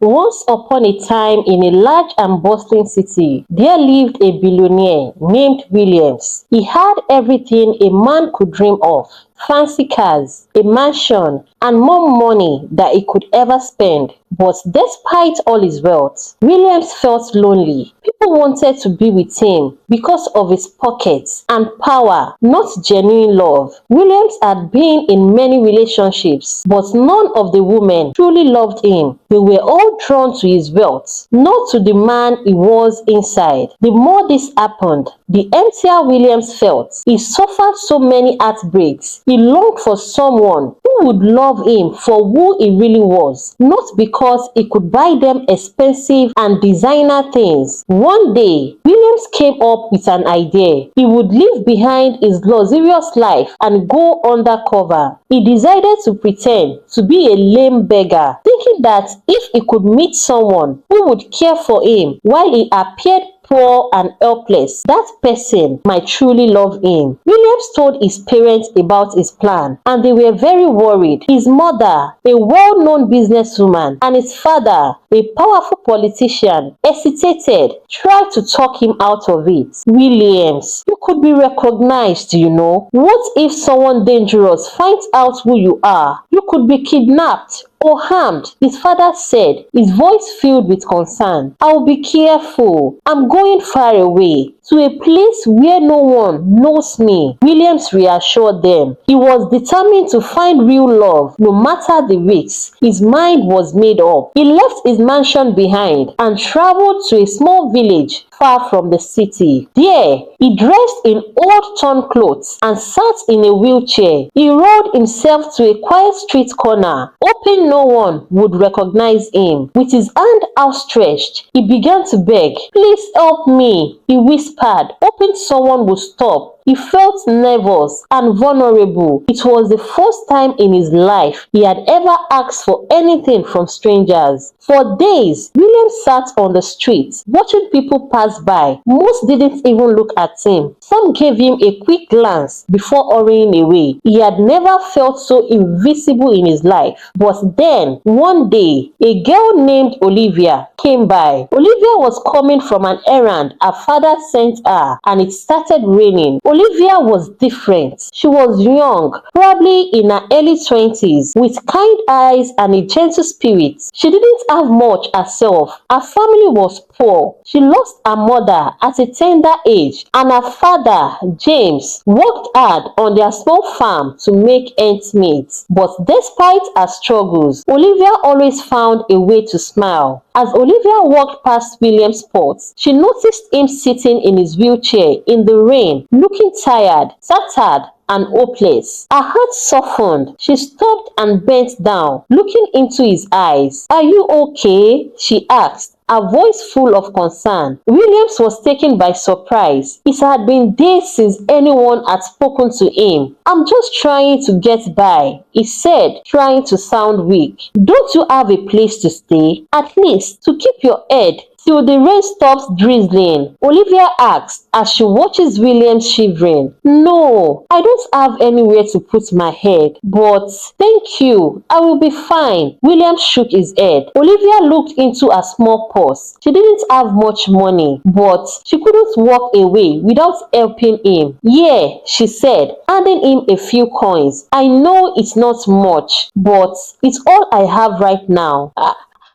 Once upon a time in a large and bustling city, there lived a billionaire named Williams. He had everything a man could dream of: fancy cars, a mansion, and more money that he could ever spend. But despite all his wealth, Williams felt lonely. People wanted to be with him because of his pockets and power, not genuine love. Williams had been in many relationships, but none of the women truly loved him. They were all drawn to his wealth, not to the man he was inside. The more this happened, the emptier Williams felt. He suffered so many heartbreaks. He longed for someone who would love him for who he really was, not because he could buy them expensive and designer things. One day, Williams came up with an idea. He would leave behind his luxurious life and go undercover. He decided to pretend to be a lame beggar, thinking that if he could meet someone who would care for him while he appeared poor and helpless, that person might truly love him. Williams told his parents about his plan, and they were very worried. His mother, a well-known businesswoman, and his father, a powerful politician, hesitated, tried to talk him out of it. Williams, you could be recognized, you know. What if someone dangerous finds out who you are? You could be kidnapped or harmed, his father said, his voice filled with concern. I'll be careful. I'm going far away, to a place where no one knows me. Williams reassured them. He was determined to find real love, no matter the risks. His mind was made up. He left his mansion behind and traveled to a small village far from the city. There, he dressed in old torn clothes and sat in a wheelchair. He rode himself to a quiet street corner, hoping no one would recognize him. With his hand outstretched, he began to beg. Please help me, he whispered, hoping someone would stop. He felt nervous and vulnerable. It was the first time in his life he had ever asked for anything from strangers. For days, William sat on the street, watching people pass by. Most didn't even look at him. Some gave him a quick glance before hurrying away. He had never felt so invisible in his life. But then, one day, a girl named Olivia came by. Olivia was coming from an errand her father sent her, and it started raining. Olivia was different. She was young, probably in her early 20s, with kind eyes and a gentle spirit. She didn't have much herself. Her family was poor. She lost her mother at a tender age, and her father, James, worked hard on their small farm to make ends meet. But despite her struggles, Olivia always found a way to smile. As Olivia walked past William's spot, she noticed him sitting in his wheelchair in the rain, looking tired, tattered, and hopeless. Her heart softened. She stopped and bent down, looking into his eyes. Are you okay? She asked, her voice full of concern. Williams was taken by surprise. It had been days since anyone had spoken to him. I'm just trying to get by, he said, trying to sound weak. Don't you have a place to stay? At least to keep your head till the rain stops drizzling, Olivia asked as she watches William shivering. No, I don't have anywhere to put my head, but thank you, I will be fine. William shook his head. Olivia looked into her small purse. She didn't have much money, but she couldn't walk away without helping him. Yeah, she said, handing him a few coins. I know it's not much, but it's all I have right now.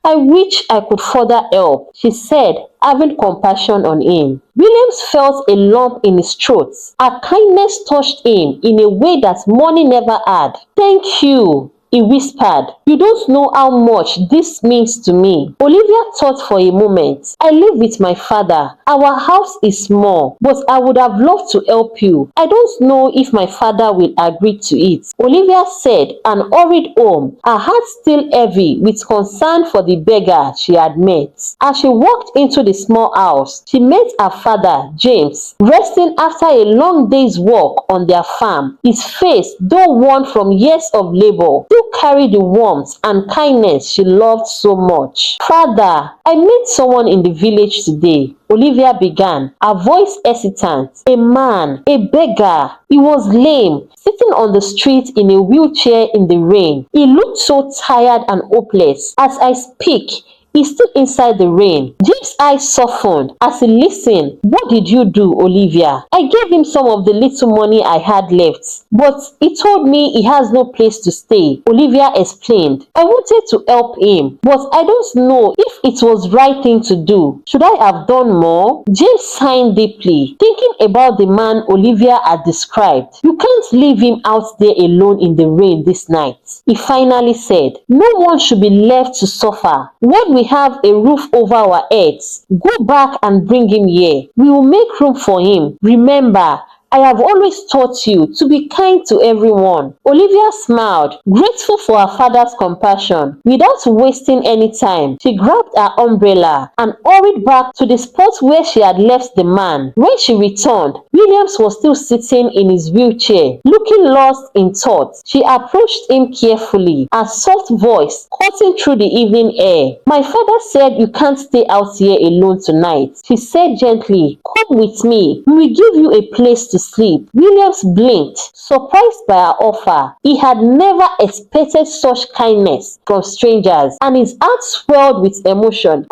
I wish I could further help, she said, having compassion on him. Williams felt a lump in his throat. Her kindness touched him in a way that money never had. Thank you, he whispered. You don't know how much this means to me. Olivia thought for a moment. I live with my father. Our house is small, but I would have loved to help you. I don't know if my father will agree to it, Olivia said and hurried home, her heart still heavy with concern for the beggar she had met. As she walked into the small house, she met her father, James, resting after a long day's work on their farm. His face, though worn from years of labor, carry the warmth and kindness she loved so much. Father, I met someone in the village today, Olivia began, her voice hesitant. A man, a beggar. He was lame, sitting on the street in a wheelchair in the rain. He looked so tired and hopeless. As I speak, He's still inside the rain. James' eyes softened as he listened. What did you do, Olivia? I gave him some of the little money I had left, but he told me he has no place to stay, Olivia explained. I wanted to help him, but I don't know if it was the right thing to do. Should I have done more? James sighed deeply, thinking about the man Olivia had described. You can't leave him out there alone in the rain this night, he finally said. No one should be left to suffer. When we have a roof over our heads, go back and bring him here. We will make room for him. Remember, I have always taught you to be kind to everyone. Olivia smiled, grateful for her father's compassion. Without wasting any time, she grabbed her umbrella and hurried back to the spot where she had left the man. When she returned, Williams was still sitting in his wheelchair, looking lost in thought. She approached him carefully, her soft voice cutting through the evening air. My father said you can't stay out here alone tonight, she said gently. Come with me. We will give you a place to sleep. Williams blinked, surprised by her offer. He had never expected such kindness from strangers, and his heart swelled with emotion.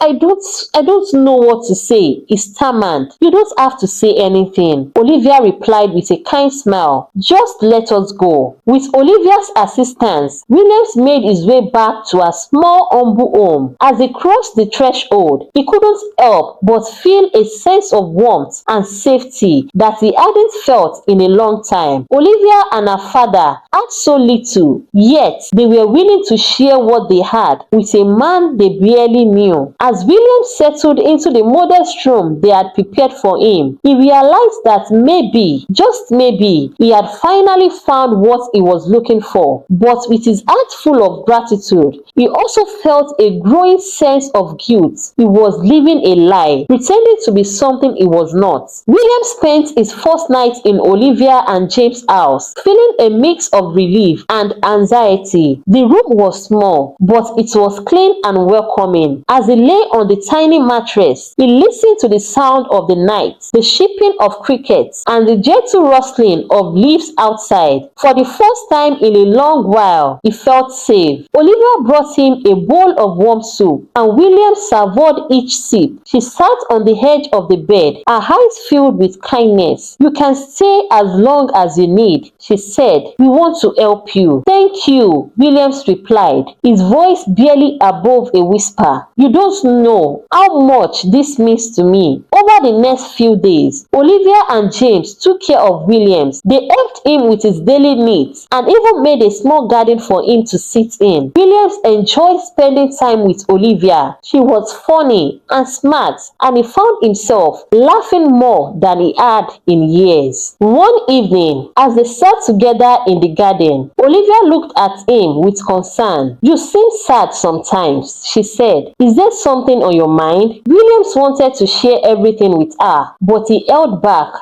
I don't know what to say, he stammered. You don't have to say anything, Olivia replied with a kind smile. Just let us go. With Olivia's assistance, Williams made his way back to a small humble home. As he crossed the threshold, he couldn't help but feel a sense of warmth and safety that he hadn't felt in a long time. Olivia and her father had so little, yet they were willing to share what they had with a man they barely knew. As William settled into the modest room they had prepared for him, he realized that maybe, just maybe, he had finally found what he was looking for. But with his heart full of gratitude, he also felt a growing sense of guilt. He was living a lie, pretending to be something he was not. William spent his first night in Olivia and James' house, feeling a mix of relief and anxiety. The room was small, but it was clean and welcoming. As he lay on the tiny mattress, he listened to the sound of the night, the chirping of crickets, and the gentle rustling of leaves outside. For the first time in a long while, he felt safe. Olivia brought him a bowl of warm soup, and William savored each sip. She sat on the edge of the bed, her eyes filled with kindness. You can stay as long as you need, she said. We want to help you. Thank you, Williams replied, his voice barely above a whisper. You don't know how much this means to me. Over the next few days, Olivia and James took care of Williams. They helped him with his daily needs and even made a small garden for him to sit in. Williams enjoyed spending time with Olivia. She was funny and smart, and he found himself laughing more than he had in years. One evening, as they sat together in the garden, Olivia looked at him with concern. You seem sad sometimes, she said. Is there something on your mind? Williams wanted to share everything with her, but he held back.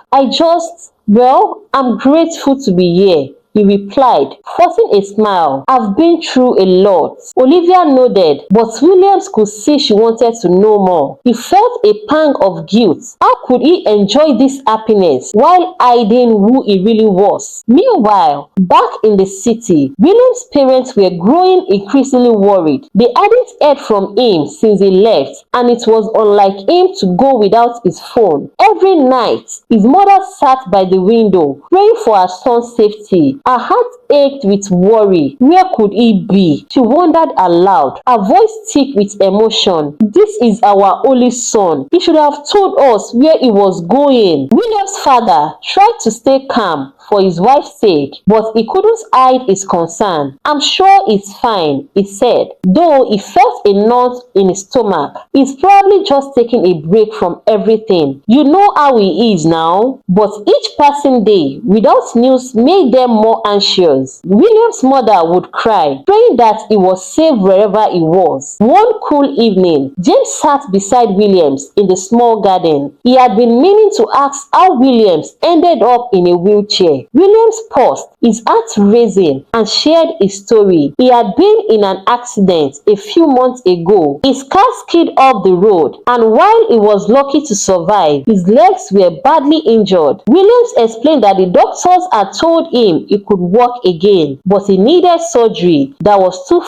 I'm grateful to be here, he replied, forcing a smile. I've been through a lot. Olivia nodded, but Williams could see she wanted to know more. He felt a pang of guilt. How could he enjoy this happiness while hiding who he really was? Meanwhile, back in the city, Williams' parents were growing increasingly worried. They hadn't heard from him since he left, and it was unlike him to go without his phone. Every night, his mother sat by the window, praying for her son's safety. Her heart ached with worry. Where could he be? She wondered aloud, her voice thick with emotion. This is our only son. He should have told us where he was going. William's father tried to stay calm for his wife's sake, but he couldn't hide his concern. I'm sure he's fine, he said, though he felt a knot in his stomach. He's probably just taking a break from everything. You know how he is now. But each passing day without news made them more anxious. William's mother would cry, praying that he was safe wherever he was. One cool evening, James sat beside Williams in the small garden. He had been meaning to ask how Williams ended up in a wheelchair. there. Williams paused, his heart racing, and shared his story. He had been in an accident a few months ago. His car skid off the road, and while he was lucky to survive, his legs were badly injured. Williams explained that the doctors had told him he could walk again, but he needed surgery that was too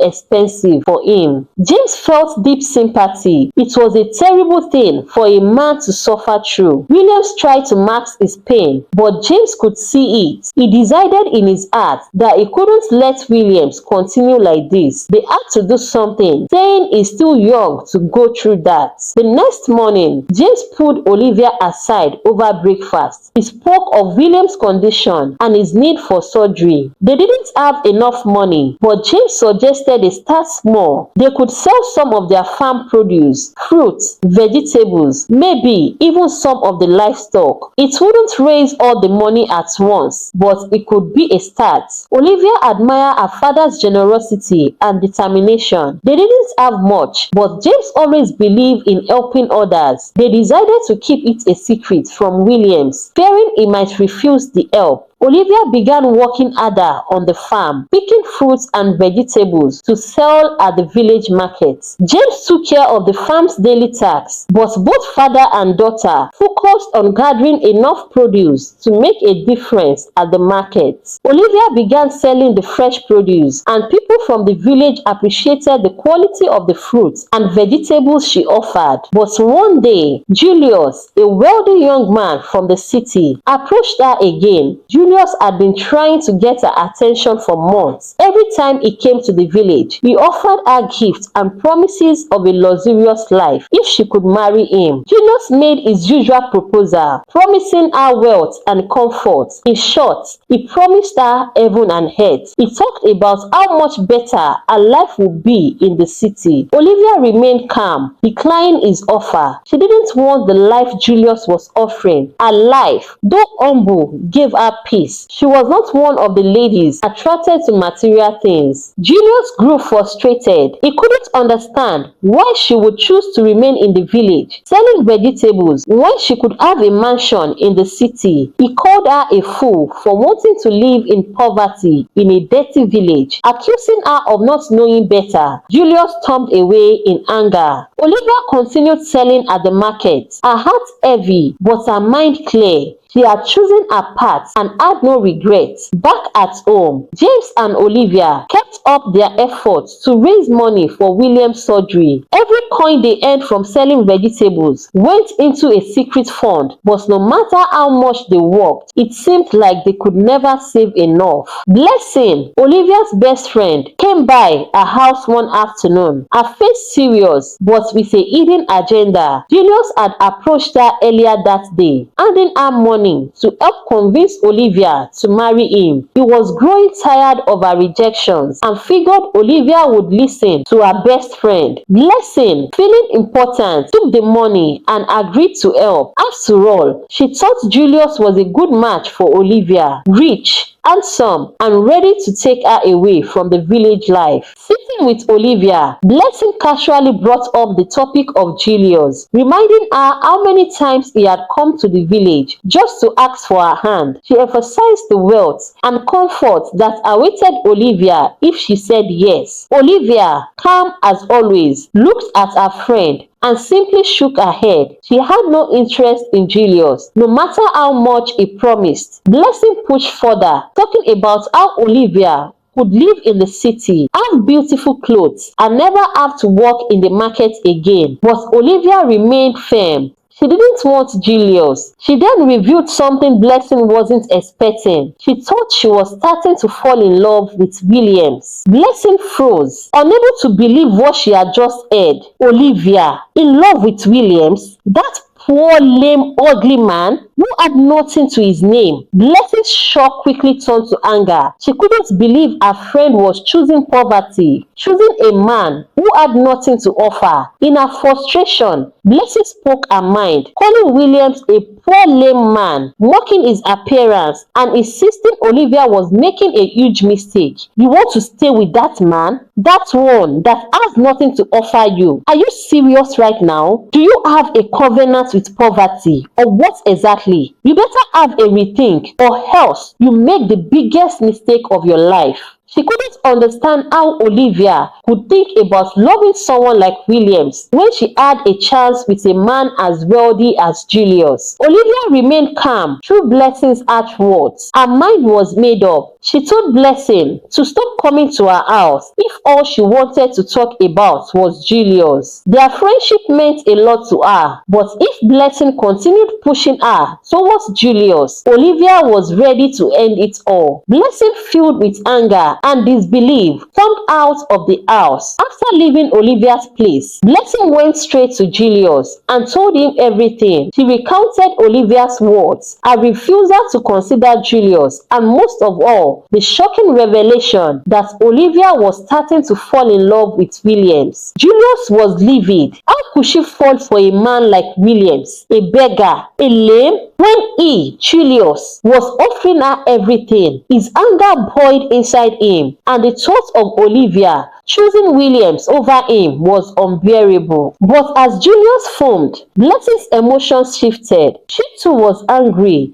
expensive for him. James felt deep sympathy. It was a terrible thing for a man to suffer through. Williams tried to mask his pain, but James could see it. He decided in his heart that he couldn't let Williams continue like this. They had to do something, saying he's still young to go through that. The next morning, James pulled Olivia aside over breakfast. He spoke of Williams' condition and his need for surgery. They didn't have enough money, but James suggested they start small. They could sell some of their farm produce, fruits, vegetables, maybe even some of the livestock. It wouldn't raise all the money at once, but it could be a start. Olivia admired her father's generosity and determination. They didn't have much, but James always believed in helping others. They decided to keep it a secret from Williams, fearing he might refuse the help. Olivia began working harder on the farm, picking fruits and vegetables to sell at the village market. James took care of the farm's daily tasks, but both father and daughter focused on gathering enough produce to make a difference at the market. Olivia began selling the fresh produce, and people from the village appreciated the quality of the fruits and vegetables she offered. But one day, Julius, a wealthy young man from the city, approached her again. Julius had been trying to get her attention for months. Every time he came to the village, he offered her gifts and promises of a luxurious life if she could marry him. Julius made his usual proposal, promising her wealth and comfort. In short, he promised her heaven and earth. He talked about how much better her life would be in the city. Olivia remained calm, declining his offer. She didn't want the life Julius was offering. Her life, though humble, gave her peace. She was not one of the ladies attracted to material things. Julius grew frustrated. He couldn't understand why she would choose to remain in the village, selling vegetables, when she could have a mansion in the city. He called her a fool for wanting to live in poverty in a dirty village, accusing her of not knowing better. Julius stormed away in anger. Olivia continued selling at the market, her heart heavy but her mind clear. She had chosen her path and had no regrets. Back at home, James and Olivia kept up their efforts to raise money for William's surgery. Every coin they earned from selling vegetables went into a secret fund, but no matter how much they worked, it seemed like they could never save enough. Blessing, Olivia's best friend, came by her house one afternoon, her face serious but with a hidden agenda. Julius had approached her earlier that day, handing her money to help convince Olivia to marry him. He was growing tired of her rejections and figured Olivia would listen to her best friend. Blessing, feeling important, took the money and agreed to help. After all, she thought Julius was a good match for Olivia, rich, handsome, and ready to take her away from the village life. Sitting with Olivia, Blessing casually brought up the topic of Julius, reminding her how many times he had come to the village just to ask for her hand. She emphasized the wealth and comfort that awaited Olivia if she said yes. Olivia, calm as always, looked at her friend and simply shook her head. She had no interest in Julius, no matter how much he promised. Blessing pushed further, talking about how Olivia could live in the city, have beautiful clothes, and never have to work in the market again. But Olivia remained firm. She didn't want Julius. She then revealed something Blessing wasn't expecting. She thought she was starting to fall in love with Williams. Blessing froze, unable to believe what she had just heard. Olivia, in love with Williams? That poor, lame, ugly man who had nothing to his name. Blessing's shock quickly turned to anger. She couldn't believe her friend was choosing poverty, choosing a man who had nothing to offer. In her frustration, Blessing spoke her mind, calling Williams a poor, lame man, mocking his appearance, and insisting Olivia was making a huge mistake. You want to stay with that man? That one that has nothing to offer you? Are you serious right now? Do you have a covenant with poverty, or what exactly? You better have a rethink, or else you make the biggest mistake of your life. She couldn't understand how Olivia could think about loving someone like Williams when she had a chance with a man as wealthy as Julius. Olivia remained calm through Blessing's harsh words. Her mind was made up. She told Blessing to stop coming to her house if all she wanted to talk about was Julius. Their friendship meant a lot to her, but if Blessing continued pushing her towards Julius, Olivia was ready to end it all. Blessing, filled with anger and disbelief, stormed out of the house. After leaving Olivia's place, Blessing went straight to Julius and told him everything. She recounted Olivia's words, her refusal to consider Julius, and most of all, the shocking revelation that Olivia was starting to fall in love with Williams. Julius was livid. How could she fall for a man like Williams, a beggar, a lame, when he, Julius, was offering her everything? His anger boiled inside him, and the thought of Olivia choosing Williams over him was unbearable. But as Julius foamed, Blessing's emotions shifted. She too was angry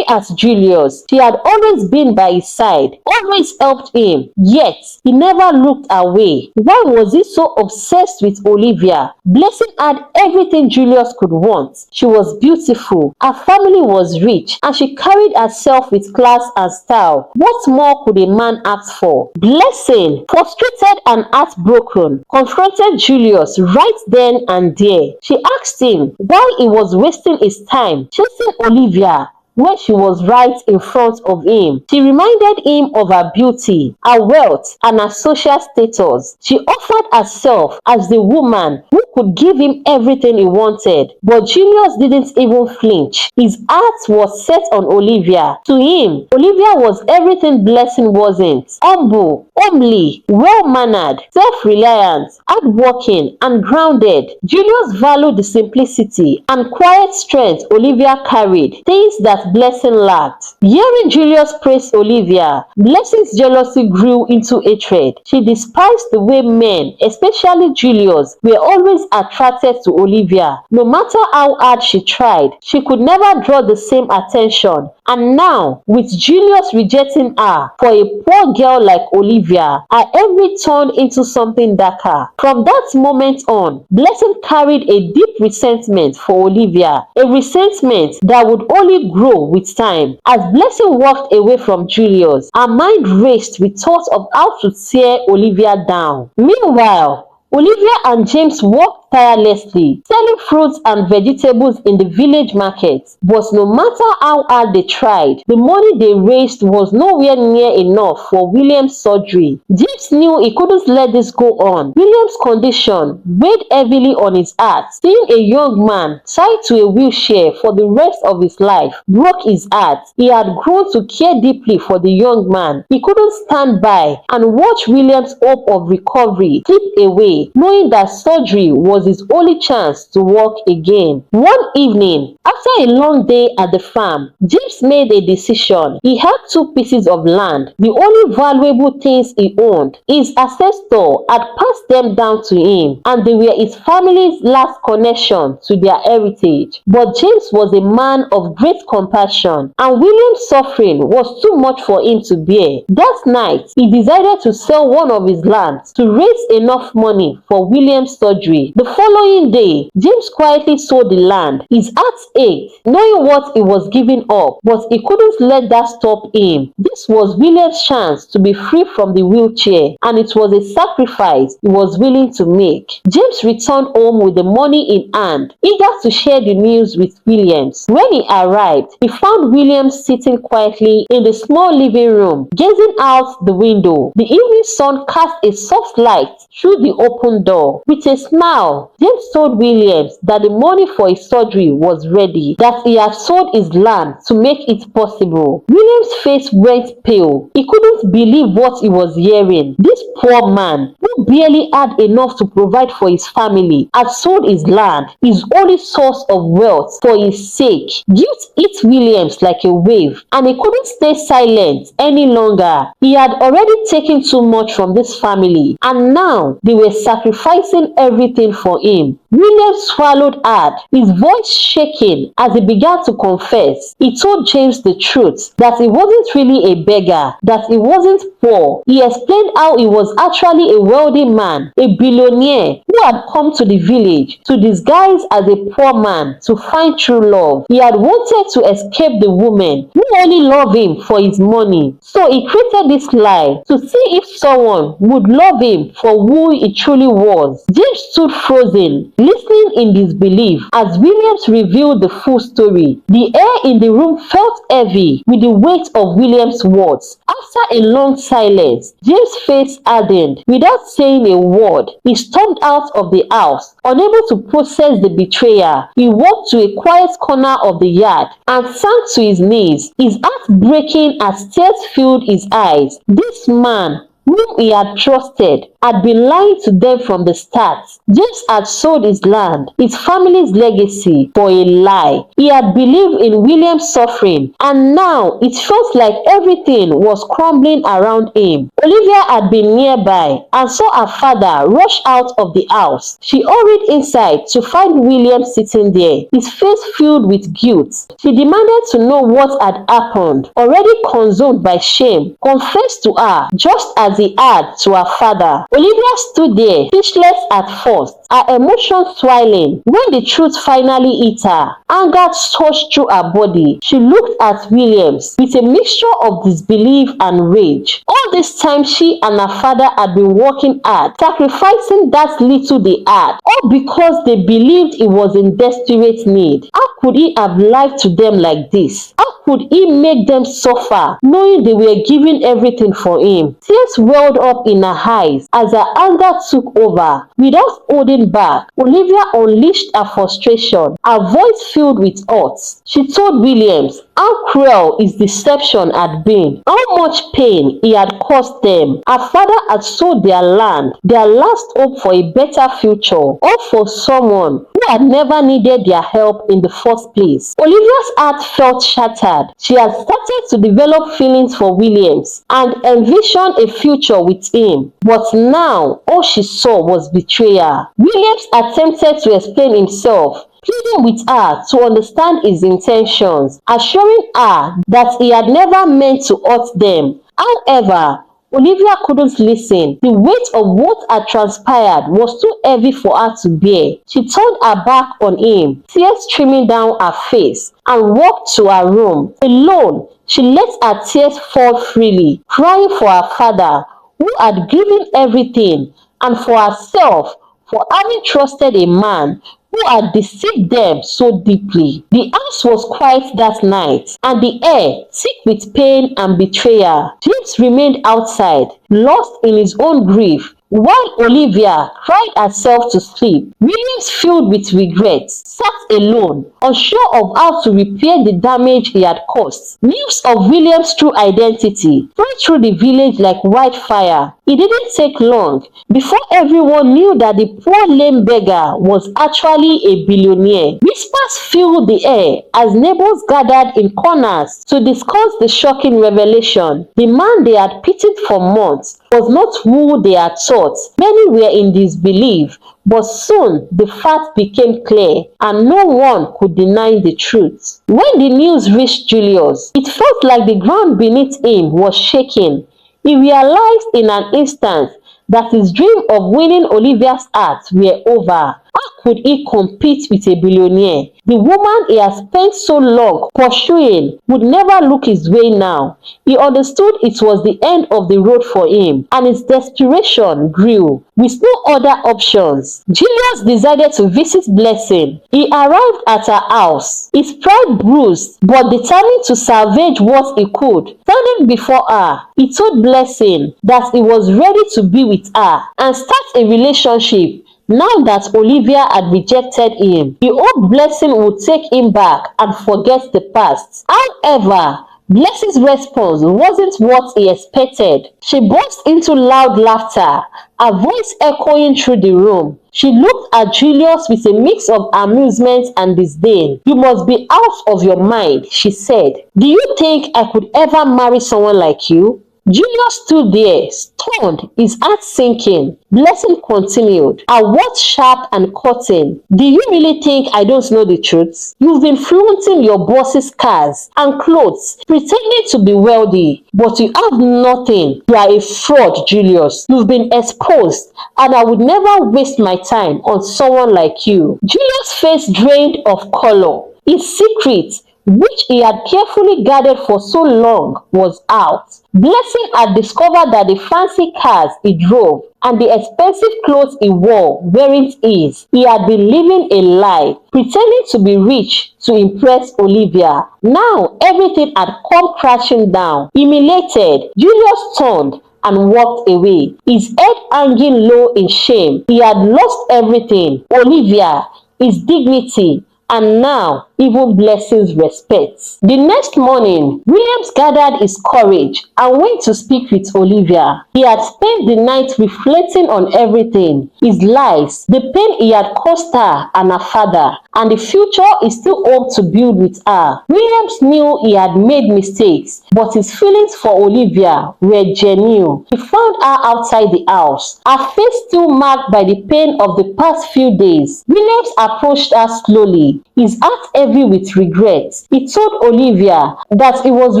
at Julius. She had always been by his side, always helped him, yet he never looked away. Why was he so obsessed with Olivia? Blessing had everything Julius could want. She was beautiful, her family was rich, and she carried herself with class and style. What more could a man ask for? Blessing, frustrated and heartbroken, confronted Julius right then and there. She asked him why he was wasting his time chasing Olivia when she was right in front of him. She reminded him of her beauty, her wealth, and her social status. She offered herself as the woman who could give him everything he wanted. But Julius didn't even flinch. His heart was set on Olivia. To him, Olivia was everything Blessing wasn't. Humble, homely, well-mannered, self-reliant, hardworking, and grounded. Julius valued the simplicity and quiet strength Olivia carried, things that Blessing lacked. Hearing Julius praise Olivia, Blessing's jealousy grew into hatred. She despised the way men, especially Julius, were always attracted to Olivia. No matter how hard she tried, she could never draw the same attention. And now, with Julius rejecting her for a poor girl like Olivia, her envy turned into something darker. From that moment on, Blessing carried a deep resentment for Olivia, a resentment that would only grow with time. As Blessing walked away from Julius, her mind raced with thoughts of how to tear Olivia down. Meanwhile, Olivia and James worked tirelessly, selling fruits and vegetables in the village market. But no matter how hard they tried, the money they raised was nowhere near enough for William's surgery. James knew he couldn't let this go on. William's condition weighed heavily on his heart. Seeing a young man tied to a wheelchair for the rest of his life broke his heart. He had grown to care deeply for the young man. He couldn't stand by and watch William's hope of recovery slip away, knowing that surgery was his only chance to walk again. One evening, after a long day at the farm, James made a decision. He had 2 pieces of land, the only valuable things he owned. His ancestor had passed them down to him, and they were his family's last connection to their heritage. But James was a man of great compassion, and William's suffering was too much for him to bear. That night, he decided to sell one of his lands to raise enough money for William's surgery. The following day, James quietly sold the land. His heart ached, knowing what he was giving up, but he couldn't let that stop him. This was William's chance to be free from the wheelchair, and it was a sacrifice he was willing to make. James returned home with the money in hand, eager to share the news with Williams. When he arrived, he found Williams sitting quietly in the small living room, gazing out the window. The evening sun cast a soft light through the open door. With a smile, James told Williams that the money for his surgery was ready, that he had sold his land to make it possible. Williams' face went pale. He couldn't believe what he was hearing. This poor man, who barely had enough to provide for his family, had sold his land, his only source of wealth, for his sake. Guilt hit Williams like a wave, and he couldn't stay silent any longer. He had already taken too much from this family, and now they were sacrificing everything for him. William swallowed hard, his voice shaking as he began to confess. He told James the truth, that he wasn't really a beggar, that he wasn't poor. He explained how he was actually a wealthy man, a billionaire who had come to the village to disguise as a poor man to find true love. He had wanted to escape the woman who only loved him for his money. So he created this lie to see if someone would love him for who he truly was. James stood frozen, listening in disbelief as Williams revealed the full story. The air in the room felt heavy with the weight of Williams' words. After a long silence, James' face hardened. Without saying a word, he stormed out of the house. Unable to process the betrayal, he walked to a quiet corner of the yard and sank to his knees, his heart breaking as tears filled his eyes. This man, whom he had trusted, had been lying to them from the start. James had sold his land, his family's legacy, for a lie. He had believed in William's suffering, and now it felt like everything was crumbling around him. Olivia had been nearby and saw her father rush out of the house. She hurried inside to find William sitting there, his face filled with guilt. She demanded to know what had happened. Already consumed by shame, confessed to her just as he had to her father. Olivia stood there, speechless at first, her emotions swelling. When the truth finally hit her, anger surged through her body. She looked at Williams with a mixture of disbelief and rage. All this time she and her father had been working hard, sacrificing that little they had, all because they believed he was in desperate need. How could he have lied to them like this? How could he make them suffer, knowing they were giving everything for him? Tears welled up in her eyes as her anger took over. Without holding back, Olivia unleashed her frustration, her voice filled with hurt. She told Williams how cruel his deception had been, how much pain he had caused them. Her father had sold their land, their last hope for a better future, all for someone who had never needed their help in the first place. Olivia's heart felt shattered. She had started to develop feelings for Williams and envisioned a future with him. But now, all she saw was betrayal. Williams attempted to explain himself, pleading with her to understand his intentions, assuring her that he had never meant to hurt them. However, Olivia couldn't listen. The weight of what had transpired was too heavy for her to bear. She turned her back on him, tears streaming down her face, and walked to her room. Alone, she let her tears fall freely, crying for her father, who had given everything, and for herself, for having trusted a man who had deceived them so deeply. The house was quiet that night, and the air thick with pain and betrayal. James remained outside, lost in his own grief, while Olivia cried herself to sleep. Williams, filled with regret, sat alone, unsure of how to repair the damage he had caused. News of Williams' true identity spread through the village like wildfire. It didn't take long before everyone knew that the poor lame beggar was actually a billionaire. Whispers filled the air as neighbors gathered in corners to discuss the shocking revelation. The man they had pitied for months was not who they had thought. Many were in disbelief, but soon the fact became clear, and no one could deny the truth. When the news reached Julius, it felt like the ground beneath him was shaking. He realized in an instant that his dream of winning Olivia's heart were over. How could he compete with a billionaire? The woman he had spent so long pursuing would never look his way now. He understood it was the end of the road for him, and his desperation grew. With no other options, Julius decided to visit Blessing. He arrived at her house, his pride bruised, but determined to salvage what he could. Standing before her, he told Blessing that he was ready to be with her and start a relationship. Now that Olivia had rejected him, he hoped Blessing would take him back and forget the past. However, Blessing's response wasn't what he expected. She burst into loud laughter, her voice echoing through the room. She looked at Julius with a mix of amusement and disdain. "You must be out of your mind," she said. "Do you think I could ever marry someone like you? Julius stood there, stunned, his heart sinking. Blessing continued. Her words sharp and cutting. Do you really think I don't know the truth? You've been flaunting your boss's cars and clothes, pretending to be wealthy, but you have nothing. You are a fraud, Julius. You've been exposed, and I would never waste my time on someone like you. Julius' face drained of color. His secret, which he had carefully guarded for so long, was out. Blessing had discovered that the fancy cars he drove and the expensive clothes he wore weren't his. He had been living a lie, pretending to be rich to impress Olivia. Now everything had come crashing down. Humiliated, Julius turned and walked away, his head hanging low in shame. He had lost everything: Olivia, his dignity, and now even Blessing's respect. The next morning, Williams gathered his courage and went to speak with Olivia. He had spent the night reflecting on everything: his lies, the pain he had caused her and her father, and the future he still hoped to build with her. Williams knew he had made mistakes, but his feelings for Olivia were genuine. He found her outside the house, her face still marked by the pain of the past few days. Williams approached her slowly, his heart heavy with regret. He told Olivia that he was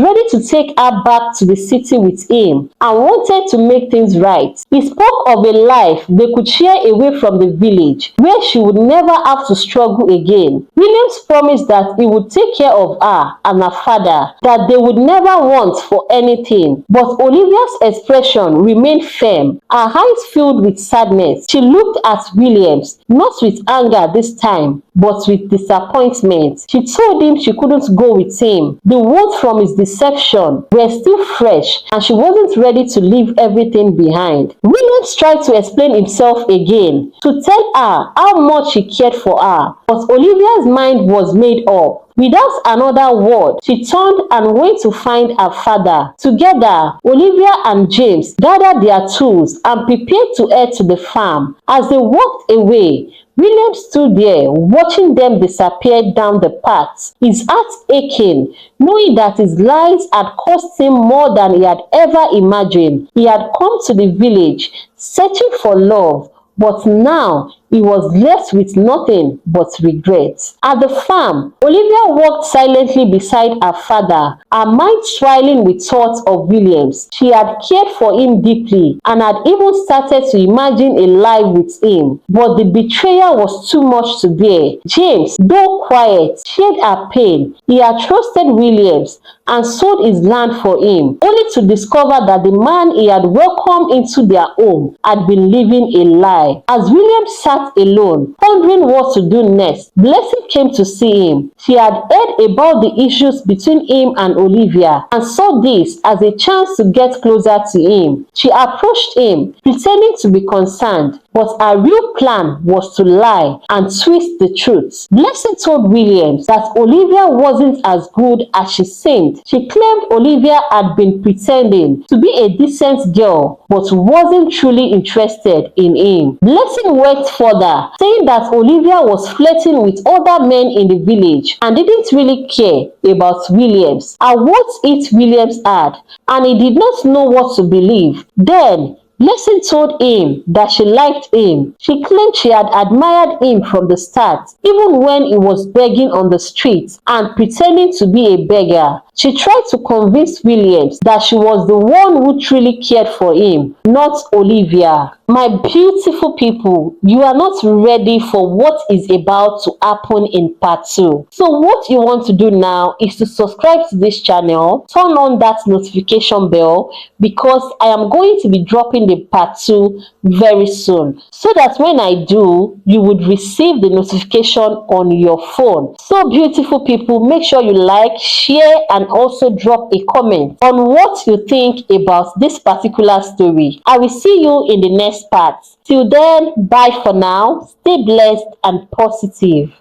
ready to take her back to the city with him and wanted to make things right. He spoke of a life they could share away from the village, where she would never have to struggle again. Williams promised that he would take care of her and her father, that they would never want for anything. But Olivia's expression remained firm, her eyes filled with sadness. She looked at Williams, not with anger this time, but with disappointment. She told him she couldn't go with him. The wounds from his deception were still fresh, and she wasn't ready to leave everything behind. Williams tried to explain himself again, to tell her how much he cared for her, but Olivia's mind was made up. Without another word, she turned and went to find her father. Together, Olivia and James gathered their tools and prepared to head to the farm. As they walked away, William stood there, watching them disappear down the path, his heart aching, knowing that his lies had cost him more than he had ever imagined. He had come to the village, searching for love, but now he was left with nothing but regret. At the farm, Olivia walked silently beside her father, her mind swirling with thoughts of Williams. She had cared for him deeply and had even started to imagine a life with him. But the betrayal was too much to bear. James, though quiet, shared her pain. He had trusted Williams and sold his land for him, only to discover that the man he had welcomed into their home had been living a lie. As William sat alone, pondering what to do next, Blessing came to see him. She had heard about the issues between him and Olivia and saw this as a chance to get closer to him. She approached him, pretending to be concerned, but her real plan was to lie and twist the truth. Blessing told Williams that Olivia wasn't as good as she seemed. She claimed Olivia had been pretending to be a decent girl, but wasn't truly interested in him. Blessing went further, saying that Olivia was flirting with other men in the village and didn't really care about Williams. Her words hit Williams hard, and he did not know what to believe. Then Blessing told him that she liked him. She claimed she had admired him from the start, even when he was begging on the street and pretending to be a beggar. She tried to convince Williams that she was the one who truly cared for him, not Olivia. My beautiful people, you are not ready for what is about to happen in part 2. So what you want to do now is to subscribe to this channel, turn on that notification bell, because I am going to be dropping the part 2 very soon, so that when I do, you would receive the notification on your phone. So beautiful people, make sure you like, share, and also drop a comment on what you think about this particular story. I will see you in the next part. Till then, bye for now. Stay blessed and positive.